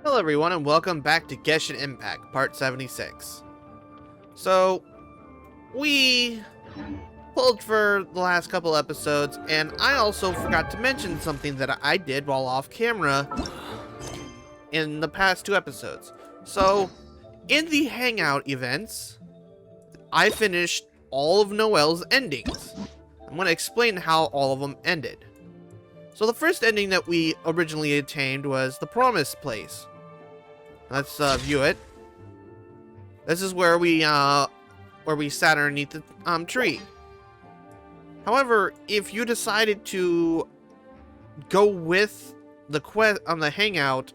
Hello everyone and welcome back to Genshin Impact, part 76. So, we pulled for the last couple episodes, and I also forgot to mention something that I did while off camera in the past two episodes. So, in the Hangout events, I finished all of Noelle's endings. I'm going to explain how all of them ended. So the first ending that we originally attained was the Promised Place. Let's view it. This is where we sat underneath the tree. However, if you decided to go with the quest on the hangout,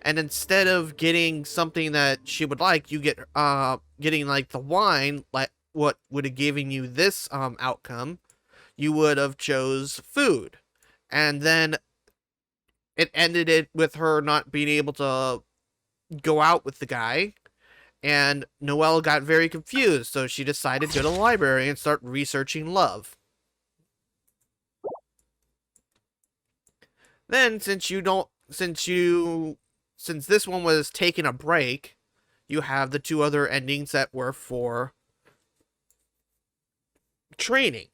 and instead of getting something that she would like, you get getting like the wine, like what would have given you this outcome, you would have chose food, and then it ended it with her not being able to go out with the guy, and Noelle got very confused, so she decided to go to the library and start researching love. Then, since this one was taking a break, you have the two other endings that were for training.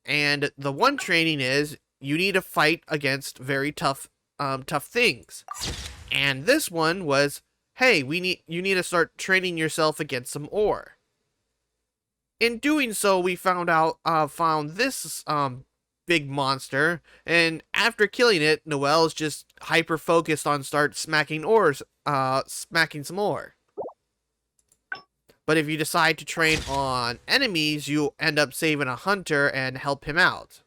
And the one training is you need to fight against very tough things. And this one was, hey, you need to start training yourself against some ore. In doing so, we found this big monster, and after killing it, Noelle's just hyper focused on smacking some ore. But if you decide to train on enemies, you end up saving a hunter and help him out.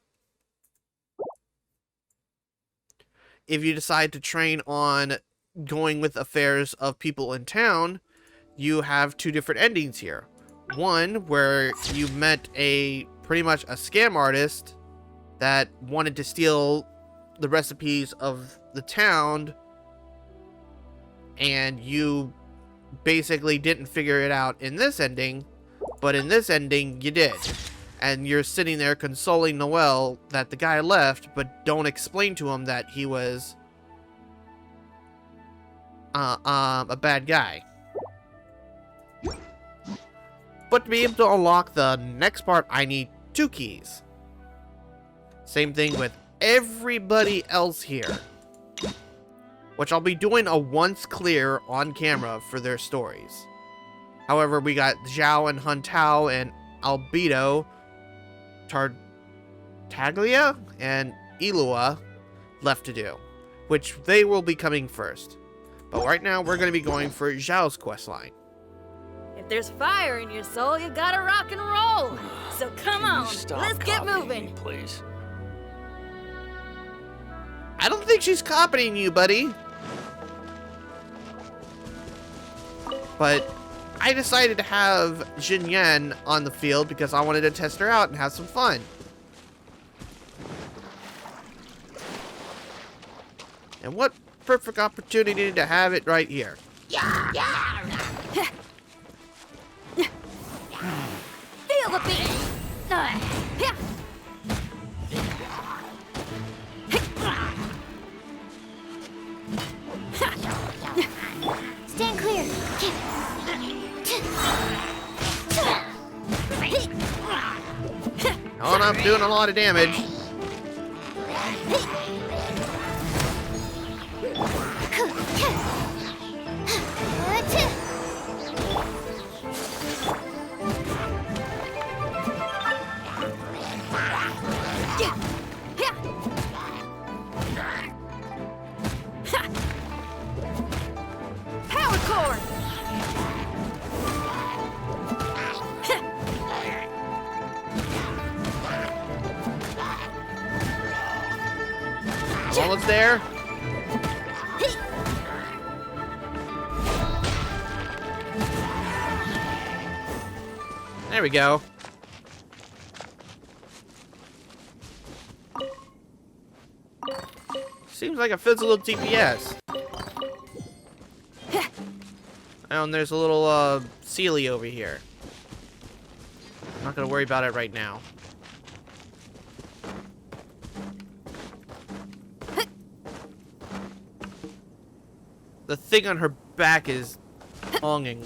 If you decide to train on going with affairs of people in town, you have two different endings here. One where you met pretty much a scam artist that wanted to steal the recipes of the town, and you basically didn't figure it out in this ending, but in this ending you did. And you're sitting there consoling Noelle that the guy left, but don't explain to him that he was a bad guy. But to be able to unlock the next part, I need 2 keys. Same thing with everybody else here, which I'll be doing a once clear on camera for their stories. However, we got Zhao and Huntao and Albedo, Tartaglia and Ilua left to do, which they will be coming first. But right now, we're going to be going for Zhao's questline. If there's fire in your soul, you gotta rock and roll. So come on, let's get moving. Me, please. I don't think she's copying you, buddy. But I decided to have Jin Yan on the field because I wanted to test her out and have some fun. And what perfect opportunity to have it right here. Feel the beat. Stand clear. Oh, and I'm doing a lot of damage. Power core. Almost there. There we go. Seems like it fits a little TPS. Oh, and there's a little Sealy over here. I'm not gonna worry about it right now. The thing on her back is longing.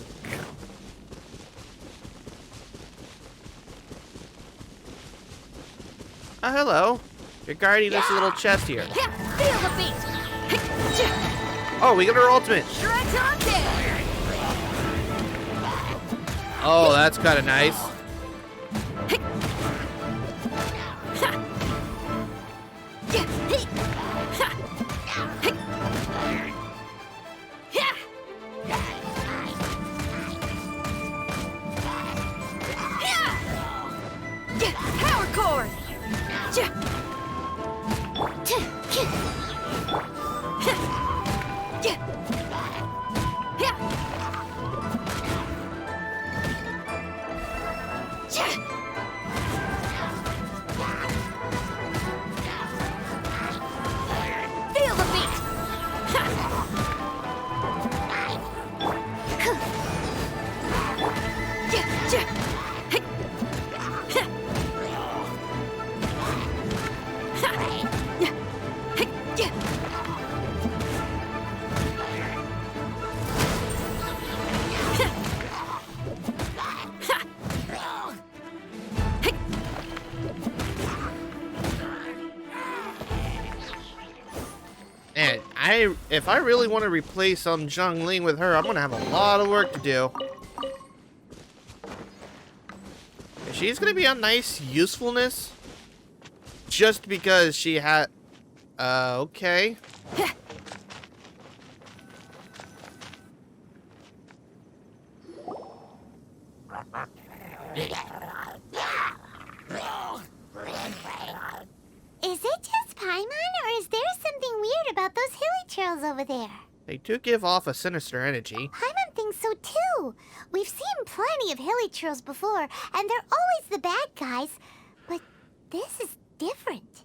Oh, hello. You're guarding this little chest here. Feel the beat. Oh, we got her ultimate. Strike on dead. Oh, that's kind of nice. Power cord. Feel the beat. And if I really want to replace Zhongling with her, I'm gonna have a lot of work to do. She's gonna be a nice usefulness, just because she had. Okay. Is it just Paimon, or is there something weird about those hilly trails over there? They do give off a sinister energy. Paimon thinks so too. We've seen plenty of hilly trails before, and they're always the bad guys. But this is different.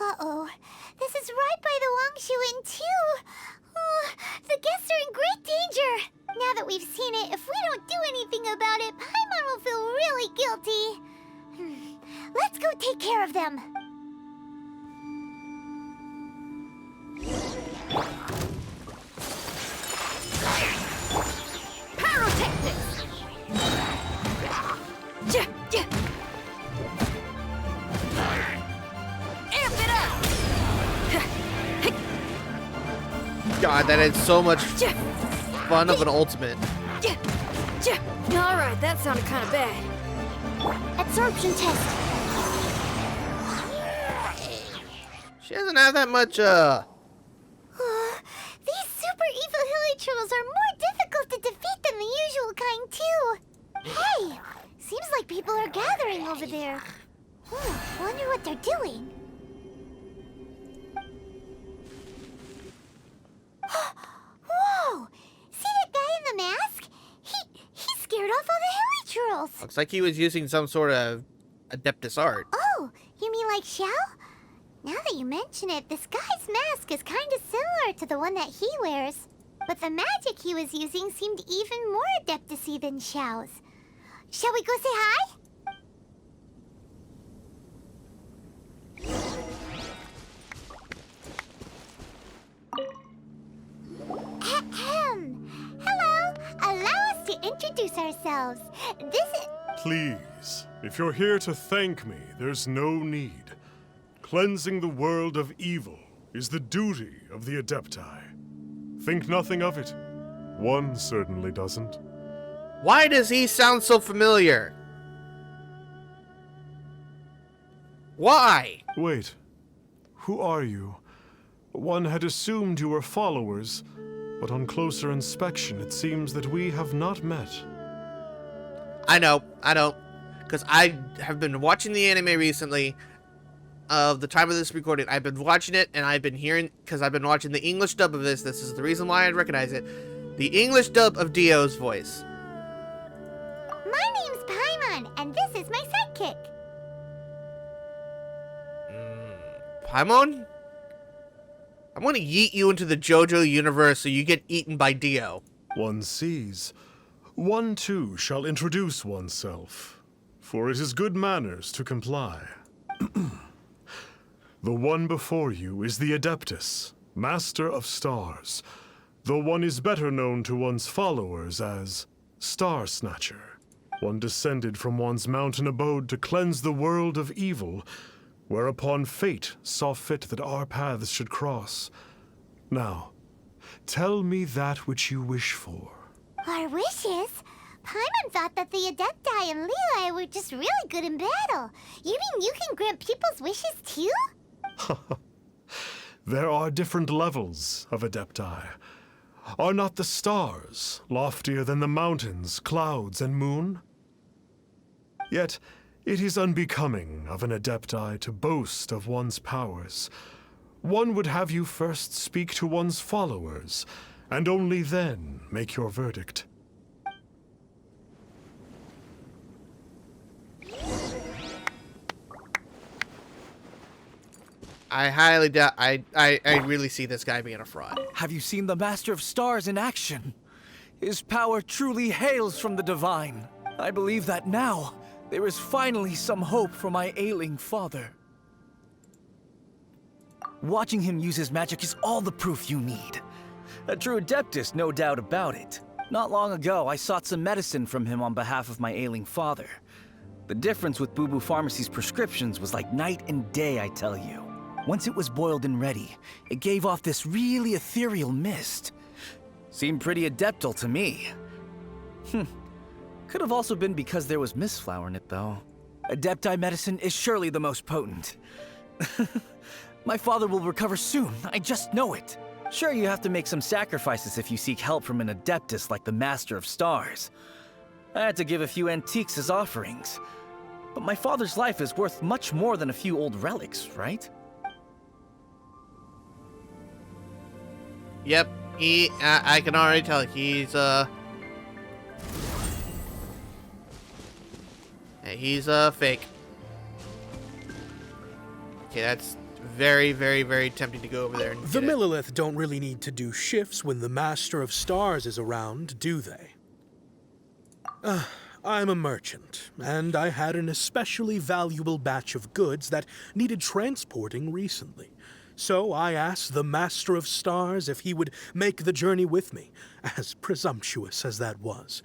Uh-oh. This is right by the Wangshu Inn too. Oh, the guests are in great danger. Now that we've seen it, if we don't do anything about it, Paimon will feel really guilty. Let's go take care of them. Pyrotechnics. Amp it up. God, that had so much fun of an ultimate. All right, that sounded kind of bad. Absorption test. She doesn't have that much, These super evil hilly trolls are more difficult to defeat than the usual kind, too. Hey, seems like people are gathering over there. Wonder what they're doing. Whoa! See that guy in the mask? He scared off all the hilly trolls. Looks like he was using some sort of Adeptus art. Oh, you mean like Xiao? Now that you mention it, this guy's mask is kind of similar to the one that he wears. But the magic he was using seemed even more Adeptus-y than Xiao's. Shall we go say hi? Ahem. Hello. Allow us to introduce ourselves. This is... Please, if you're here to thank me, there's no need. Cleansing the world of evil is the duty of the Adepti. Think nothing of it. One certainly doesn't. Why does he sound so familiar? Why? Wait, who are you? One had assumed you were followers, but on closer inspection it seems that we have not met. I know. Because I have been watching the anime recently. Of the time of this recording, I've been watching it, and I've been hearing, because I've been watching the English dub of this. This is the reason why I'd recognize it. The English dub of Dio's voice. My name's Paimon, and this is my sidekick. Paimon? I'm gonna yeet you into the JoJo universe so you get eaten by Dio. One sees. One too shall introduce oneself, for it is good manners to comply. The one before you is the Adeptus, Master of Stars. though one is better known to one's followers as Starsnatcher. One descended from one's mountain abode to cleanse the world of evil, whereupon fate saw fit that our paths should cross. Now, tell me that which you wish for. Our wishes? Paimon thought that the Adepti and Levi were just really good in battle. You mean you can grant people's wishes too? There are different levels of Adepti. Are not the stars loftier than the mountains, clouds, and moon? Yet, it is unbecoming of an Adepti to boast of one's powers. One would have you first speak to one's followers, and only then make your verdict. I highly doubt. I really see this guy being a fraud. Have you seen the Master of Stars in action? His power truly hails from the divine. I believe that now there is finally some hope for my ailing father. Watching him use his magic is all the proof you need. A true Adeptus, no doubt about it. Not long ago, I sought some medicine from him on behalf of my ailing father. The difference with Boo Boo Pharmacy's prescriptions was like night and day, I tell you. Once it was boiled and ready, it gave off this really ethereal mist. Seemed pretty adeptal to me. Could have also been because there was mistflower in it, though. Adepti medicine is surely the most potent. My father will recover soon, I just know it. Sure, you have to make some sacrifices if you seek help from an Adeptus like the Master of Stars. I had to give a few antiques as offerings. But my father's life is worth much more than a few old relics, right? Yep, I can already tell he's fake. Okay, that's very, very, very tempting to go over there and The get it. Millilith don't really need to do shifts when the Master of Stars is around, do they? I'm a merchant, and I had an especially valuable batch of goods that needed transporting recently. So I asked the Master of Stars if he would make the journey with me, as presumptuous as that was.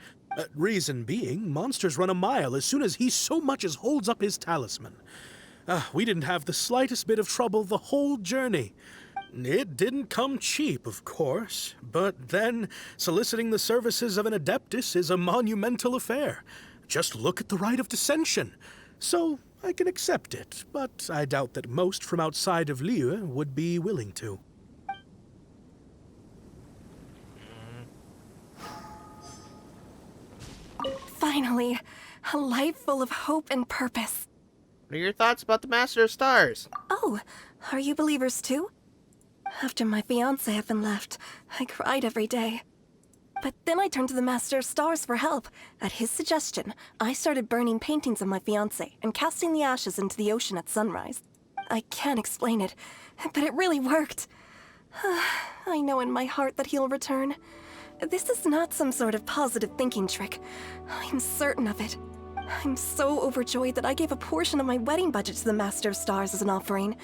Reason being, monsters run a mile as soon as he so much as holds up his talisman. We didn't have the slightest bit of trouble the whole journey. It didn't come cheap, of course, but then soliciting the services of an Adeptus is a monumental affair. Just look at the rite of dissension. So I can accept it, but I doubt that most from outside of Liyue would be willing to. Finally, a life full of hope and purpose. What are your thoughts about the Master of Stars? Oh, are you believers too? After my fiancé had been left, I cried every day. But then I turned to the Master of Stars for help. At his suggestion, I started burning paintings of my fiancé and casting the ashes into the ocean at sunrise. I can't explain it, but it really worked. I know in my heart that he'll return. This is not some sort of positive thinking trick. I'm certain of it. I'm so overjoyed that I gave a portion of my wedding budget to the Master of Stars as an offering.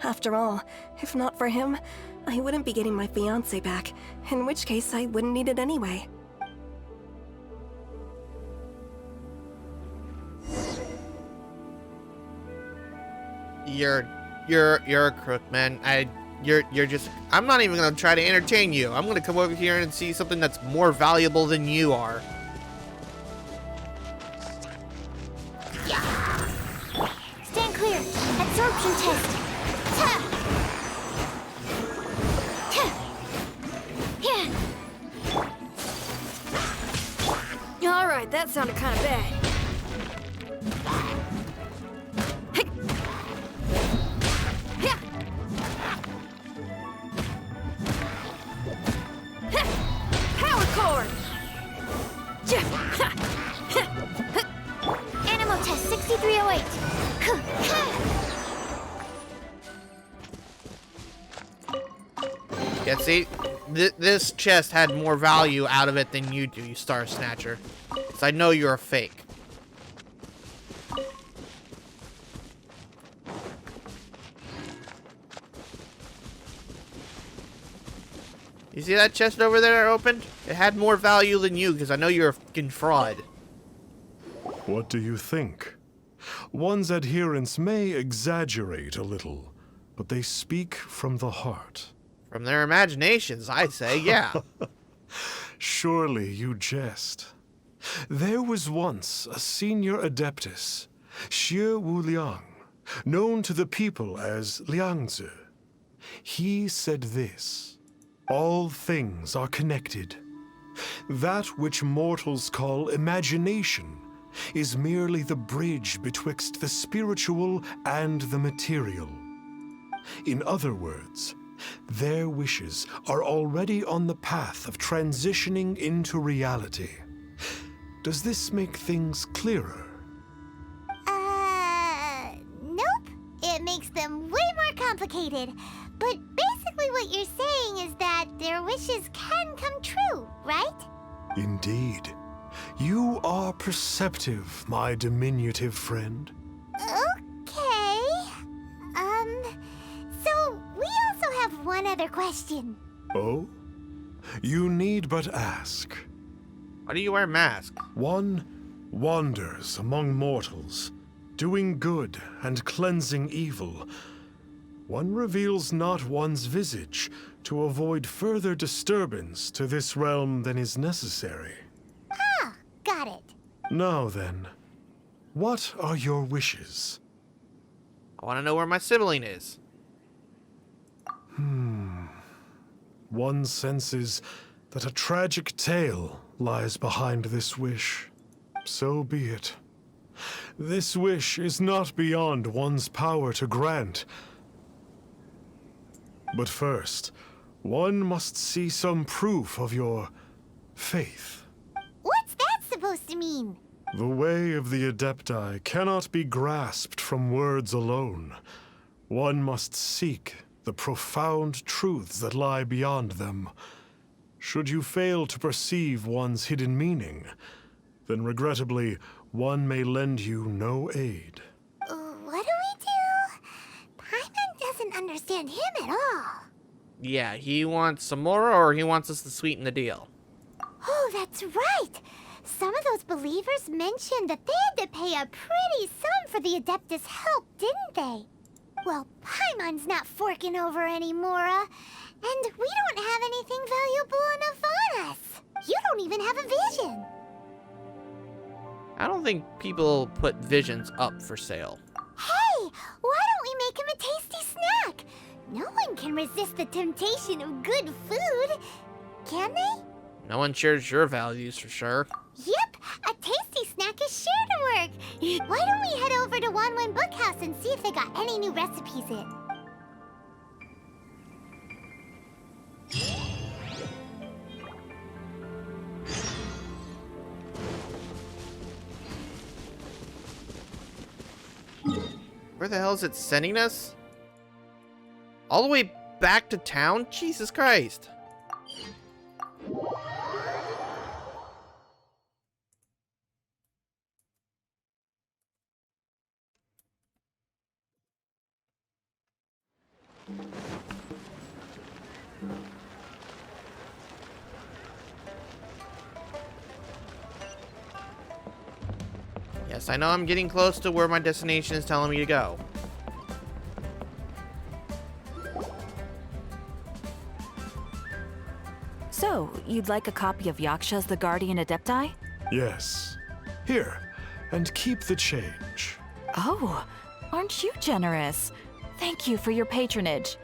After all, if not for him, I wouldn't be getting my fiancé back, in which case I wouldn't need it anyway. You're a crook, man. You're just. I'm not even gonna try to entertain you. I'm gonna come over here and see something that's more valuable than you are. Stand clear. Absorption test. Ta! Yeah. Alright, that sounded kind of bad. Hey. Yeah. Power cord. Animal test 6308. Yeah, see, this chest had more value out of it than you do, you Star Snatcher. So I know you're a fake. You see that chest over there opened? It had more value than you, because I know you're a fucking fraud. What do you think? One's adherents may exaggerate a little, but they speak from the heart. From their imaginations, I'd say, yeah. Surely you jest. There was once a senior adeptus, Xie Wuliang, known to the people as Liangzi. He said this: all things are connected. That which mortals call imagination is merely the bridge betwixt the spiritual and the material. In other words, their wishes are already on the path of transitioning into reality. Does this make things clearer? Nope. It makes them way more complicated. But basically what you're saying is that their wishes can come true, right? Indeed. You are perceptive, my diminutive friend. Okay. So we also have one other question. Oh? You need but ask. Why do you wear a mask? One wanders among mortals, doing good and cleansing evil. One reveals not one's visage to avoid further disturbance to this realm than is necessary. Ah, got it. Now then, what are your wishes? I want to know where my sibling is. One senses that a tragic tale lies behind this wish. So be it. This wish is not beyond one's power to grant. But first, one must see some proof of your faith. What's that supposed to mean? The way of the Adepti cannot be grasped from words alone. One must seek the profound truths that lie beyond them. Should you fail to perceive one's hidden meaning, then regrettably, one may lend you no aid. What do we do? Paimon doesn't understand him at all. Yeah, he wants some more, or he wants us to sweeten the deal. Oh, that's right. Some of those believers mentioned that they had to pay a pretty sum for the Adeptus' help, didn't they? Well, Paimon's not forking over anymore, and we don't have anything valuable enough on us. You don't even have a vision. I don't think people put visions up for sale. Hey, why don't we make him a tasty snack? No one can resist the temptation of good food, can they? No one shares your values for sure. Yep, a tasty snack is sure to work. Why don't we head over to Wanwen Bookhouse and see if they got any new recipes in? Where the hell is it sending us? All the way back to town? Jesus Christ. Yes, I know I'm getting close to where my destination is telling me to go. So, you'd like a copy of Yaksha's The Guardian Adepti? Yes. Here, and keep the change. Oh, aren't you generous? Thank you for your patronage.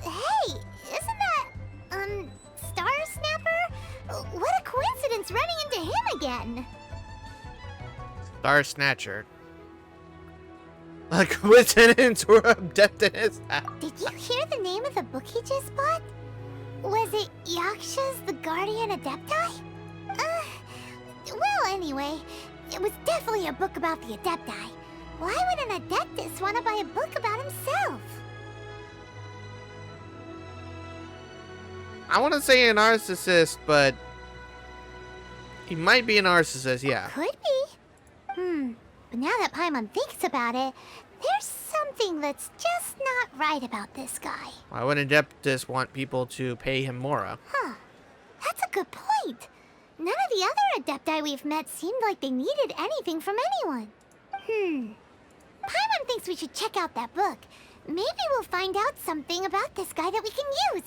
Hey, isn't that, Starsnatcher? What a coincidence running into him again. Starsnatcher. A coincidence or adeptus? Did you hear the name of the book he just bought? Was it Yaksha's The Guardian Adepti? Well, anyway, it was definitely a book about the Adepti. Why would an Adeptus want to buy a book about himself? I want to say a narcissist, but he might be a narcissist, yeah. Could be. But now that Paimon thinks about it, there's something that's just not right about this guy. Why would Adeptus want people to pay him more? Huh. That's a good point. None of the other Adepti we've met seemed like they needed anything from anyone. Paimon thinks we should check out that book. Maybe we'll find out something about this guy that we can use.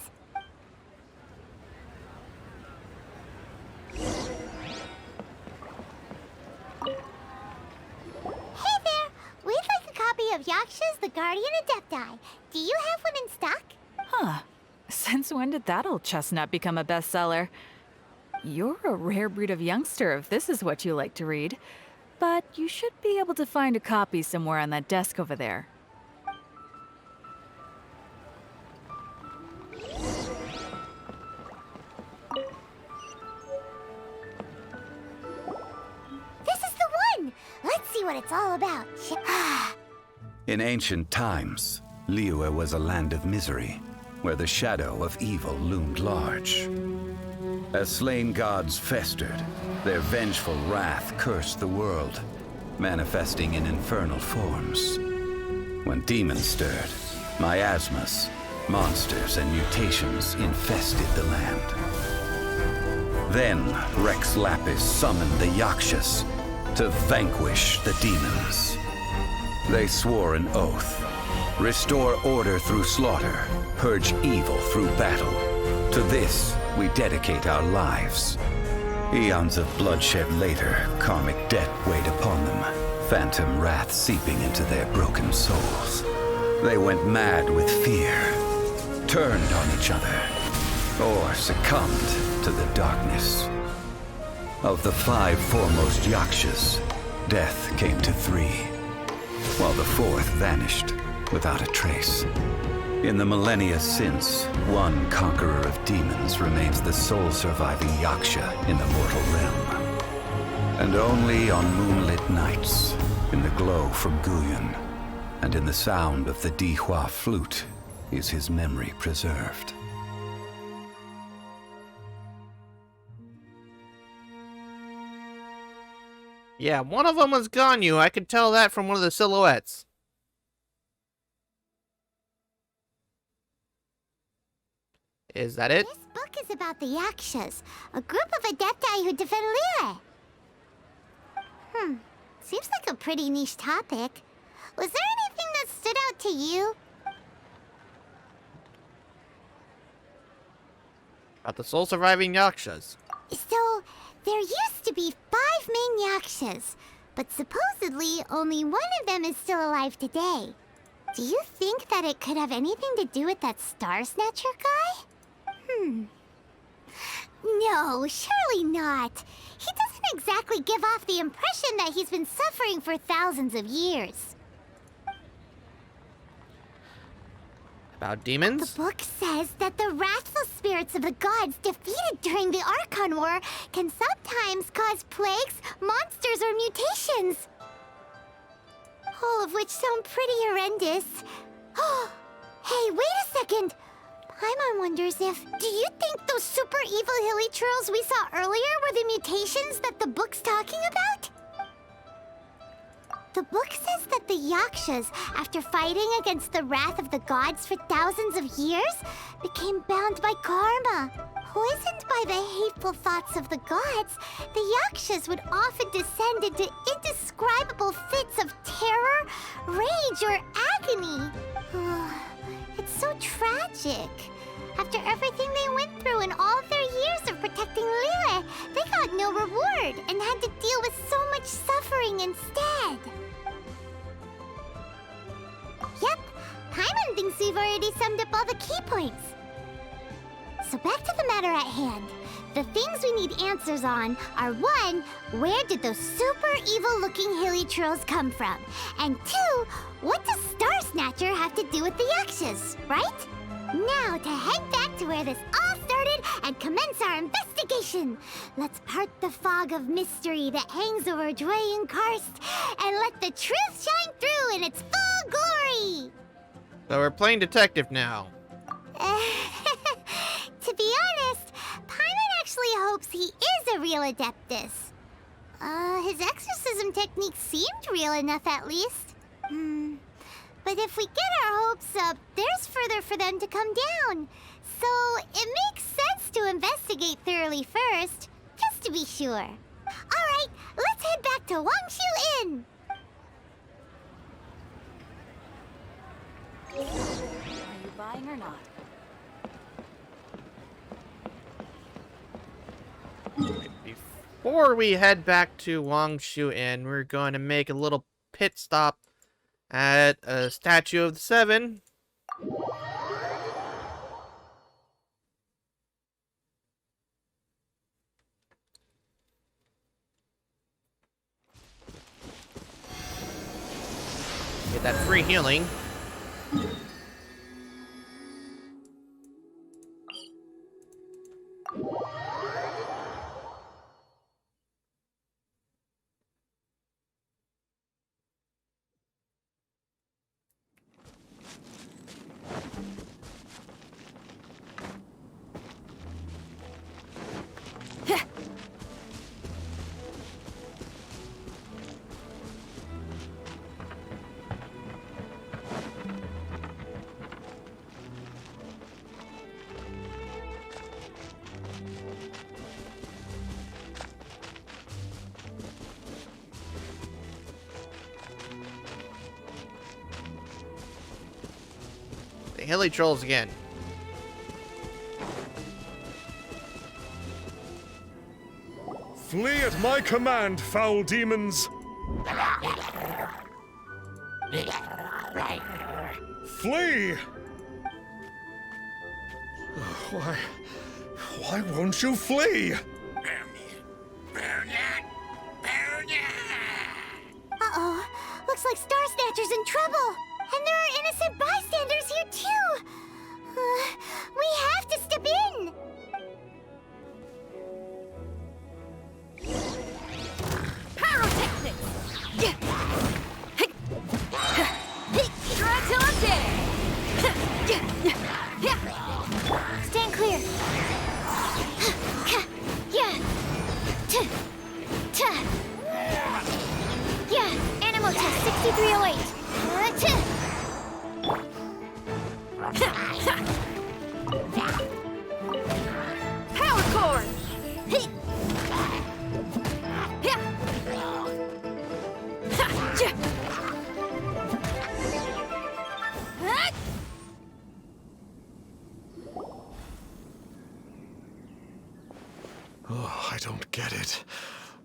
Hey there! We'd like a copy of Yaksha's The Guardian Adepti. Do you have one in stock? Huh. Since when did that old chestnut become a bestseller? You're a rare breed of youngster if this is what you like to read. But you should be able to find a copy somewhere on that desk over there. This is the one! Let's see what it's all about. In ancient times, Liyue was a land of misery, where the shadow of evil loomed large. As slain gods festered, their vengeful wrath cursed the world, manifesting in infernal forms. When demons stirred, miasmas, monsters, and mutations infested the land. Then Rex Lapis summoned the Yakshas to vanquish the demons. They swore an oath: restore order through slaughter, purge evil through battle. To this, we dedicate our lives. Eons of bloodshed later, karmic debt weighed upon them, phantom wrath seeping into their broken souls. They went mad with fear, turned on each other, or succumbed to the darkness. Of the 5 foremost Yakshas, death came to 3, while the 4th vanished without a trace. In the millennia since, one conqueror of demons remains the sole surviving Yaksha in the mortal realm. And only on moonlit nights, in the glow from Guyon, and in the sound of the Dihua flute, is his memory preserved. Yeah, one of them was Ganyu. I could tell that from one of the silhouettes. Is that it? This book is about the Yakshas, a group of Adepti who defend Liyue. Seems like a pretty niche topic. Was there anything that stood out to you? About the sole surviving Yakshas. So, there used to be 5 main Yakshas, but supposedly only one of them is still alive today. Do you think that it could have anything to do with that starsnatcher guy? No, surely not. He doesn't exactly give off the impression that he's been suffering for thousands of years. About demons? The book says that the wrathful spirits of the gods defeated during the Archon War can sometimes cause plagues, monsters, or mutations. All of which sound pretty horrendous. Hey, wait a second! Paimon wonders if... Do you think those super evil hilichurls we saw earlier were the mutations that the book's talking about? The book says that the Yakshas, after fighting against the wrath of the gods for thousands of years, became bound by karma. Poisoned by the hateful thoughts of the gods, the Yakshas would often descend into indescribable fits of terror, rage, or agony. It's so tragic. After everything they went through in all of their years of protecting Liyue, they got no reward and had to deal with so much suffering instead. Yep, Paimon thinks we've already summed up all the key points. So back to the matter at hand. The things we need answers on are 1, where did those super evil-looking hilichurls come from? And 2, what does Starsnatcher have to do with the Yakshas, right? Now to head back to where this all started and commence our investigation. Let's part the fog of mystery that hangs over Dwayne Karst and let the truth shine through in its full glory. So we're playing detective now. To be honest, Paimon actually hopes he is a real Adeptus. His exorcism technique seemed real enough at least. But if we get our hopes up, there's further for them to come down. So it makes sense to investigate thoroughly first, just to be sure. Alright, let's head back to Wangshu Inn! Are you buying or not? Before we head back to Wangshu Inn, we're going to make a little pit stop at a statue of the Seven. Get that free healing. The hilly trolls again. Flee at my command, foul demons! Flee! Why won't you flee? Uh-oh, looks like Starsnatcher's in trouble. And there are innocent bystanders here too. We have to step in. Pyrotechnics! Try till I'm dead! Stand clear. Yeah, animal test 6308. Power cord! Oh, I don't get it.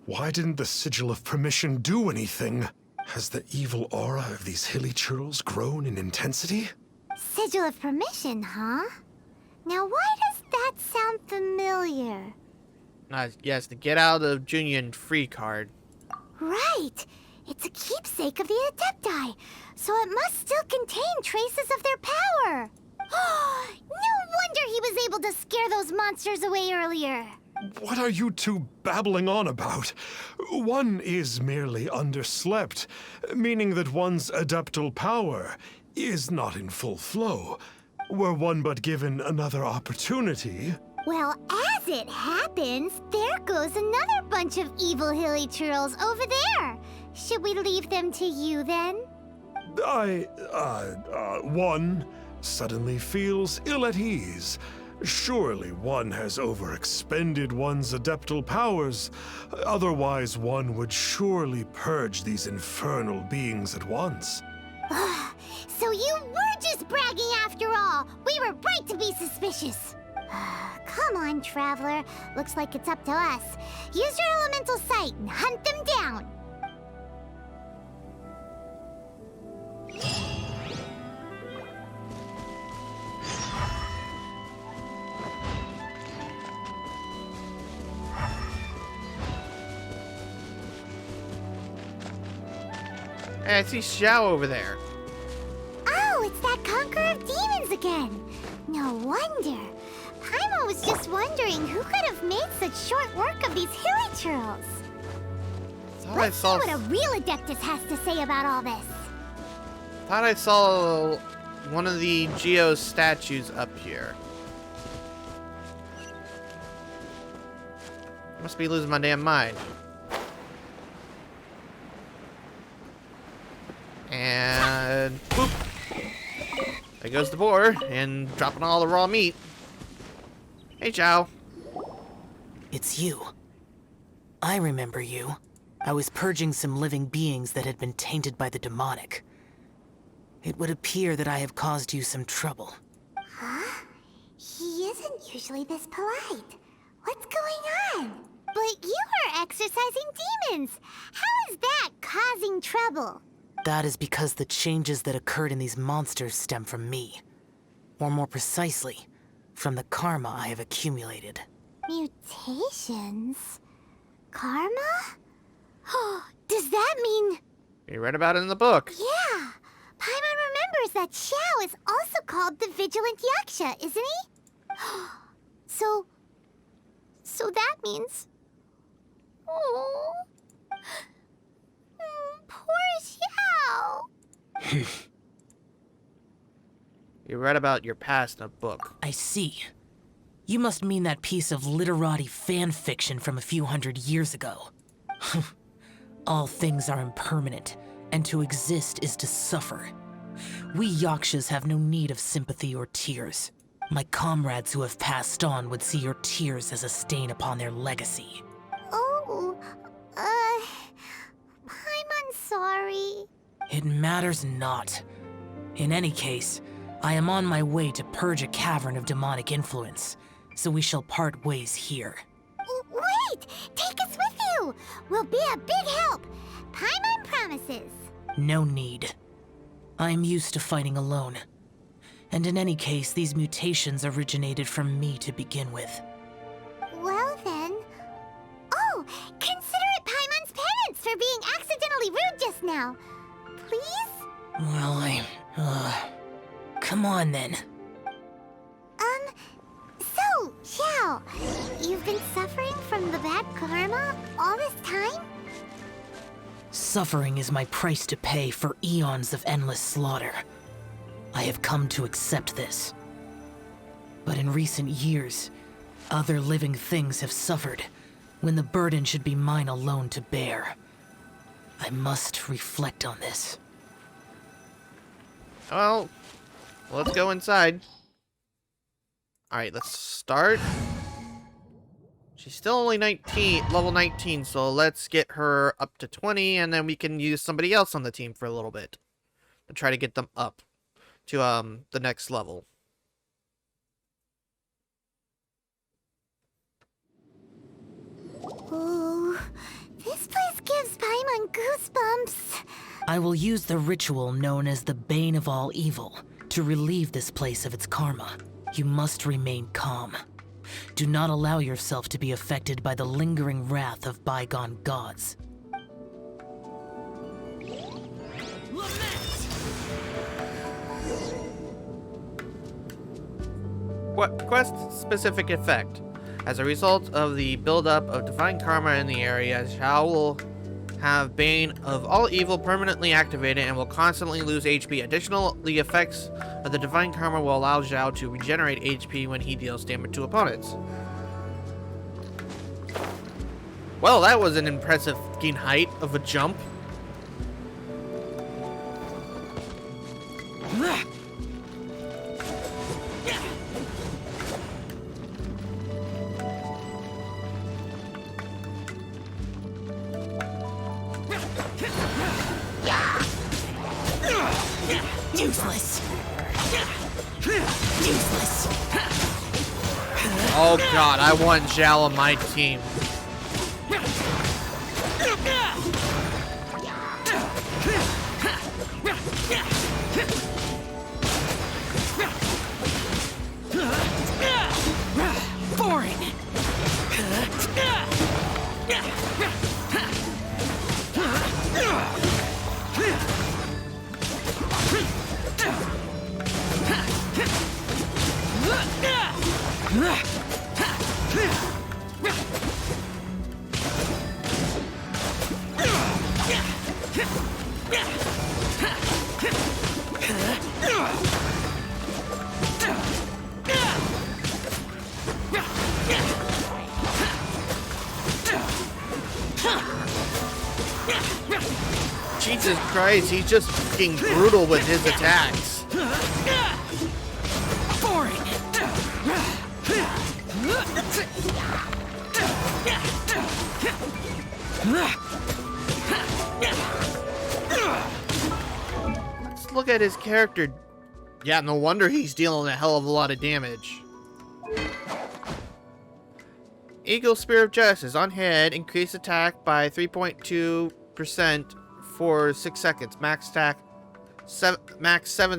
Why didn't the Sigil of Permission do anything? Has the evil aura of these hilly churls grown in intensity? Sigil of Permission, huh? Now why does that sound familiar? Yes, the Get Out of Junyuan free card. Right! It's a keepsake of the Adepti, so it must still contain traces of their power. No wonder he was able to scare those monsters away earlier. What are you two babbling on about? One is merely underslept, meaning that one's adeptal power is not in full flow. Were one but given another opportunity... Well, as it happens, there goes another bunch of evil hilly churls over there. Should we leave them to you then? One suddenly feels ill at ease. Surely one has overexpended one's adeptal powers. Otherwise, one would surely purge these infernal beings at once. So you were just bragging after all. We were right to be suspicious. Come on, Traveler. Looks like it's up to us. Use your elemental sight and hunt them down. Hey, I see Xiao over there. Oh, it's that Conqueror of Demons again. No wonder. Paimon was just wondering who could have made such short work of these hilly churls. Let's see what a real Adeptus has to say about all this. Thought I saw one of the Geo statues up here. Must be losing my damn mind. And boop. There goes the boar, and dropping all the raw meat. Hey, Zhao. It's you. I remember you. I was purging some living beings that had been tainted by the demonic. It would appear that I have caused you some trouble. Huh? He isn't usually this polite. What's going on? But you are exorcising demons. How is that causing trouble? That is because the changes that occurred in these monsters stem from me. Or more precisely, from the karma I have accumulated. Mutations? Karma? Oh, does that mean... You read about it in the book. Yeah. Paimon remembers that Xiao is also called the Vigilant Yaksha, isn't he? So that means... Oh... Poor Xiao. You read about your past in a book. I see. You must mean that piece of literati fan fiction from a few hundred years ago. All things are impermanent, and to exist is to suffer. We Yakshas have no need of sympathy or tears. My comrades who have passed on would see your tears as a stain upon their legacy. Oh, I'm sorry. It matters not. In any case, I am on my way to purge a cavern of demonic influence, so we shall part ways here. Wait! Take us with you! We'll be a big help! Paimon promises. No need. I am used to fighting alone. And in any case, these mutations originated from me to begin with. Well then... Oh! Consider it Paimon's penance for being accidentally rude just now. Please? Well, come on then. So, Xiao, you've been suffering from the bad karma all this time? Suffering is my price to pay for eons of endless slaughter. I have come to accept this. But in recent years, other living things have suffered, when the burden should be mine alone to bear. I must reflect on this. Well, let's go inside. Alright, let's start. She's still only 19, level 19, so let's get her up to 20, and then we can use somebody else on the team for a little bit. To try to get them up to the next level. Oh, this place gives Paimon goosebumps. I will use the ritual known as the Bane of All Evil to relieve this place of its karma. You must remain calm. Do not allow yourself to be affected by the lingering wrath of bygone gods. Quest-specific effect. As a result of the buildup of divine karma in the area, Xiao will have Bane of All Evil permanently activated and will constantly lose HP. Additionally, the effects of the divine karma will allow Xiao to regenerate HP when he deals damage to opponents. Well, that was an impressive fucking height of a jump. Useless. Useless. Oh god, I want Zhao on my team. Boring. Jesus Christ, he's just fucking brutal with his attacks. Boring. Let's look at his character. Yeah, no wonder he's dealing a hell of a lot of damage. Eagle Spear of Justice. On head, increase attack by 3.2% for 6 seconds. Max 7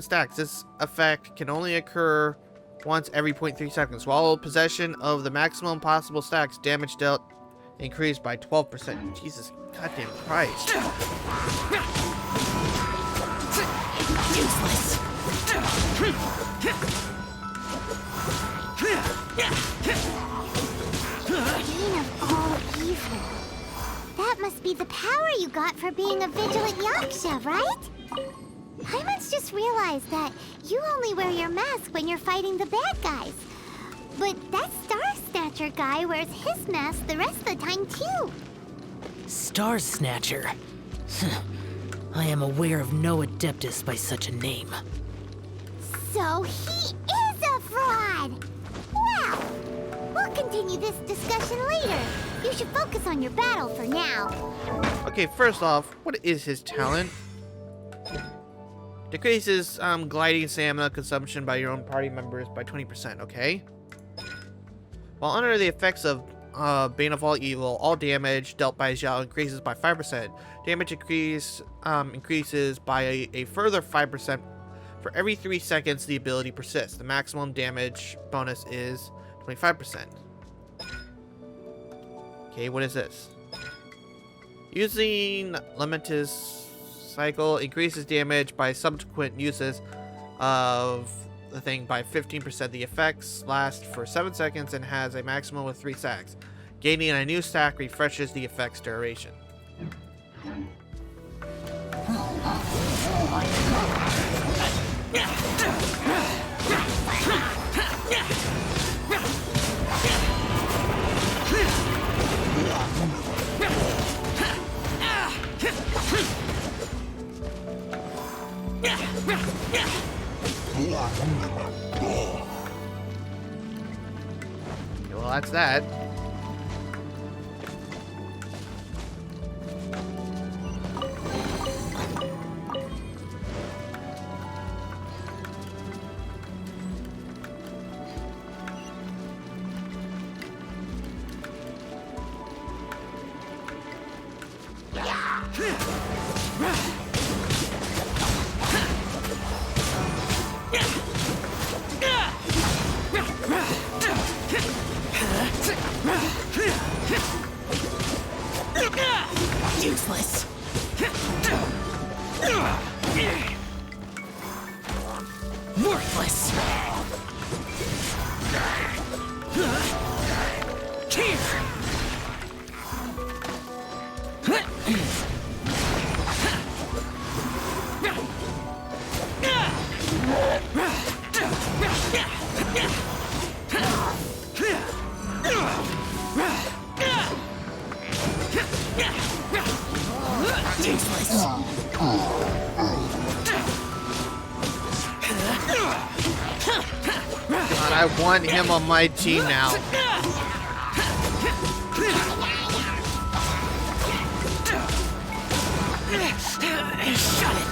stacks. This effect can only occur once every 0.3 seconds. While possession of the maximum possible stacks, damage dealt increased by 12%. Jesus goddamn Christ. Useless. Bane of all evil. That must be the power you got for being a vigilant Yaksha, right? Paimon just realized that you only wear your mask when you're fighting the bad guys. But that starsnatcher guy wears his mask the rest of the time, too. Starsnatcher. I am aware of no Adeptus by such a name. So he is a fraud! Well, we'll continue this discussion later. You should focus on your battle for now. Okay, first off, what is his talent? Decreases gliding stamina consumption by your own party members by 20%, okay? While under the effects of Bane of all Evil, all damage dealt by Xiao increases by 5%. Damage increases by a further 5% for every 3 seconds the ability persists. The maximum damage bonus is 25%. Okay, what is this? Using Limitless Cycle increases damage by subsequent uses of the thing by 15%. The effects last for 7 seconds and has a maximum of 3 stacks. Gaining a new stack refreshes the effect's duration. Well, that's that. Useless. Worthless. God, I want him on my team now. Shut it.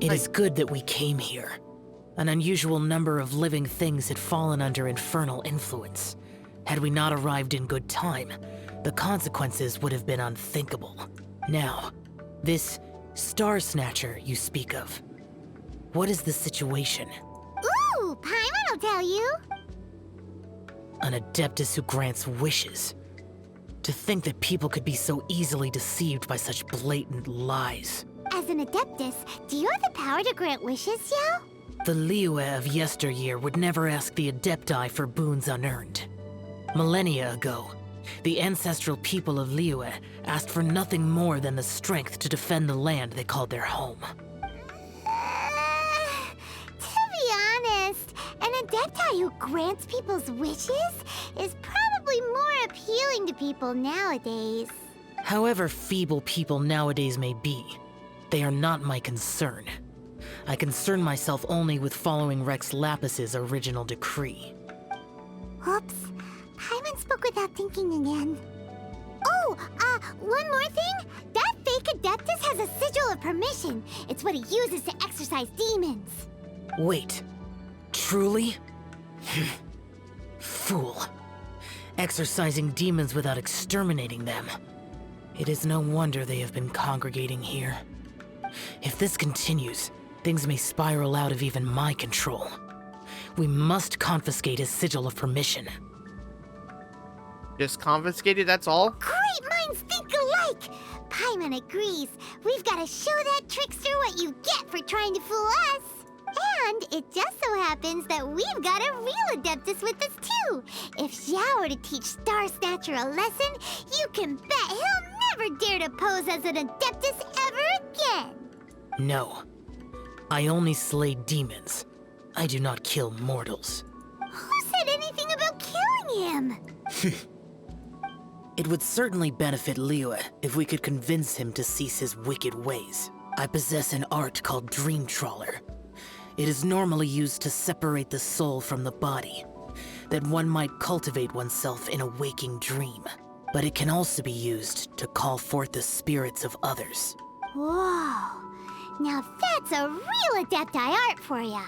It is good that we came here. An unusual number of living things had fallen under infernal influence. Had we not arrived in good time, the consequences would have been unthinkable. Now, this Starsnatcher you speak of, what is the situation? Ooh, Paimon will tell you. An Adeptus who grants wishes. To think that people could be so easily deceived by such blatant lies. As an Adeptus, do you have the power to grant wishes, Yao? The Liyue of yesteryear would never ask the Adepti for boons unearned. Millennia ago, the ancestral people of Liyue asked for nothing more than the strength to defend the land they called their home. To be honest, an Adepti who grants people's wishes is probably more appealing to people nowadays. However feeble people nowadays may be, they are not my concern. I concern myself only with following Rex Lapis's original decree. Oops. Paimon spoke without thinking again. Oh, one more thing? That fake Adeptus has a sigil of permission. It's what he uses to exorcise demons. Wait. Truly? Fool. Exorcising demons without exterminating them. It is no wonder they have been congregating here. If this continues, things may spiral out of even my control. We must confiscate his sigil of permission. Just confiscated, that's all? Great minds think alike! Paimon agrees. We've got to show that trickster what you get for trying to fool us. And it just so happens that we've got a real Adeptus with us too. If Xiao were to teach Starsnatcher a lesson, you can bet he'll never dare to pose as an Adeptus ever again. No. I only slay demons. I do not kill mortals. Who said anything about killing him? It would certainly benefit Liyue if we could convince him to cease his wicked ways. I possess an art called Dream Trawler. It is normally used to separate the soul from the body, that one might cultivate oneself in a waking dream. But it can also be used to call forth the spirits of others. Whoa. Now that's a real Adepti art for ya.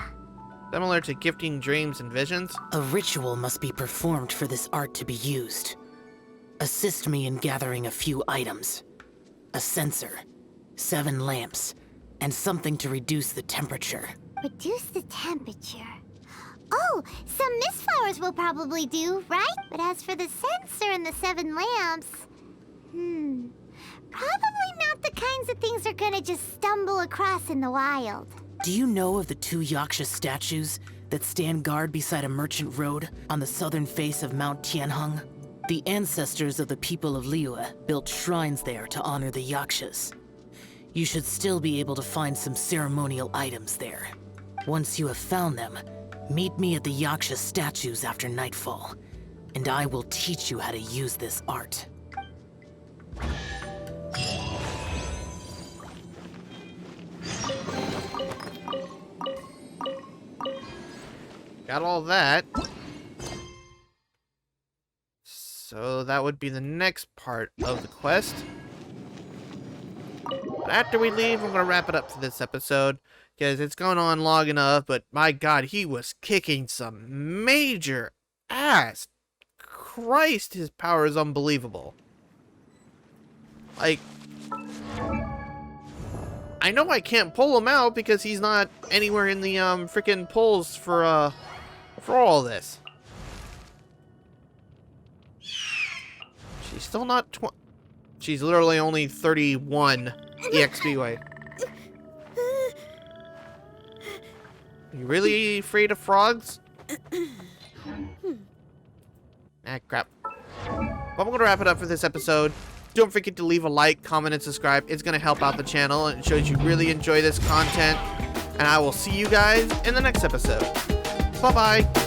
Similar to gifting dreams and visions? A ritual must be performed for this art to be used. Assist me in gathering a few items. A censer, 7 lamps, and something to reduce the temperature. Reduce the temperature. Oh, some mist flowers will probably do, right? But as for the censer and the 7 lamps... probably not the kinds of things they're gonna just stumble across in the wild. Do you know of the 2 Yaksha statues that stand guard beside a merchant road on the southern face of Mount Tianheng? The ancestors of the people of Liyue built shrines there to honor the Yakshas. You should still be able to find some ceremonial items there. Once you have found them, meet me at the Yaksha statues after nightfall, and I will teach you how to use this art. Got all that. So that would be the next part of the quest. But after we leave, I'm going to wrap it up for this episode, because it's gone on long enough, but my god, he was kicking some major ass. Christ, his power is unbelievable. Like, I know I can't pull him out because he's not anywhere in the freaking pulls for all this. She's still not she's literally only 31 EXP away. You really afraid of frogs? Ah, crap. But I'm gonna wrap it up for this episode. Don't forget to leave a like, comment, and subscribe. It's gonna help out the channel and it shows you really enjoy this content. And I will see you guys in the next episode. Bye-bye.